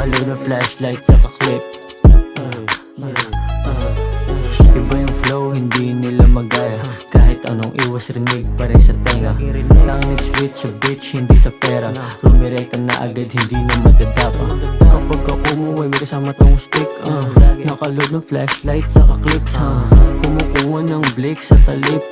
Nakaload na flashlight sa kaklip. Iba yung flow, hindi nila magaya. Kahit anong iwas rinig pa rin sa tenga. Tangit switch sa bitch, hindi sa pera. Rumirekta na agad, hindi na madadapa. Kapag ako umuwi, may kasama tong stick. Nakaload ng flashlight sa kaklips. Kumukuha ng blake sa talip.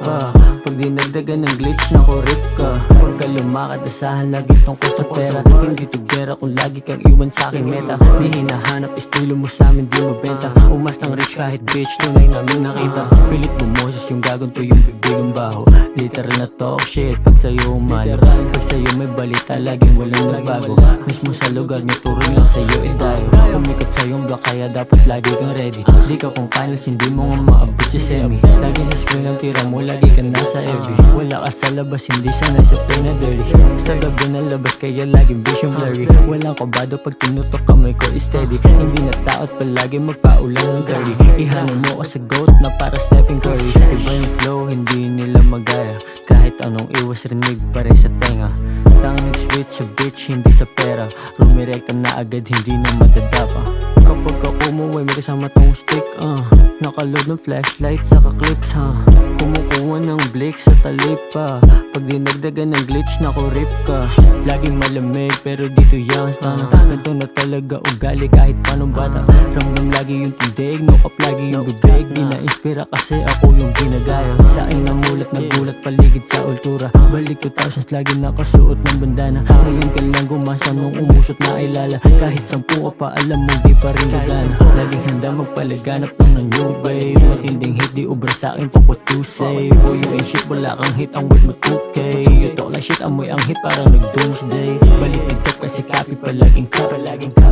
Pag dinagdagan ng glitch, nakurip ka. Pagka lumakad, asahan lagi tungkol sa pera. Hindi to gera kung lagi kang iwan sa aking meta. Di hinahanap, estilo mo sa amin, di mabenta. Umas ng rich kahit bitch, tunay namin nakita. Pilit bumoses yung gagonto, yung bibig ang baho. Literal na talk shit, pag sa'yo umalo. Pag sa'yo may balita, laging walang nagbago. Mismo sa lugar niyo, turing lang sa'yo idayo. Umikot sa'yong block, kaya dapat lagi kang ready. Di ka kung finals, hindi mo nga maabot yung semi. Lagi sa screen ang tira mo, lagi ka nasa FB. Wala ka sa labas, hindi sanay sa play na dirty. Sa gabi na labas, kaya laging vision blurry. Walang kabado pag tinutok kamay ko is steady. Hindi na taot, palagi magpaulan ng curry. Ihanin mo ko sa goat na para Stephen Curry. Iba yung flow, hindi nila magaya. Kahit anong iwas rinig pa rin sa tenga. Tangit switch sa bitch, hindi sa pera. Rumirekta na agad, hindi na madadapa. Kapag ako umuwi, may kasama tong stick. Nakaload ng flashlight sa kaklips. Kumukuha ng blake sa talip. Pag dinagdagan ng glitch, nakurip ka. Laging malamig pero dito young stunner. Ganto na talaga ugali kahit panong bata. Ramdam lagi yung tindig, nukap lagi yung bibig. Di na-inspira kasi ako yung ginagaya. Sa akin namulat, nagulat paligid sa ultura. Balik 2000s, lagi nakasuot ng bandana. Ngayon ka lang gumasa nung umusot na ilala. Kahit 10 ka pa, alam mo di pa rin gagana. Laging handa magpalaganap ng new wave. Matinding hit, di ubra sa'kin pa what to say. Boy, you ain't shit, wala kang hit, ang word mo 2K. You talk like shit, amoy ang hit, parang nag-doomsday. Balik tip kasi copy palaging ka.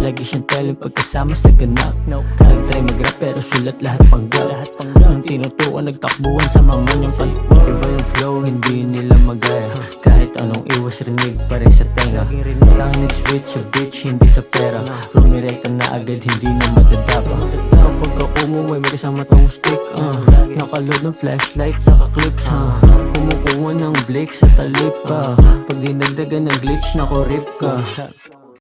Lagi siyang talent pagkasama sa ganap. Nag-try mag-rap pero sulat lahat pangga. Nung tinutuan, nagtakbuhan sa mama niyang pag. Iba yung flow, hindi nila magaya. Kahit anong iwas rinig pa rin sa tenga. Tangit switch sa bitch, hindi sa pera. Rumirekta na agad, hindi na madadapa. Kapag ako umuwi, may kasama tong stick. Nakaload ng flashlight sa kaklips. Kumukuha ng blake sa talip. Pag dinagdagan ng glitch, nakurip ka.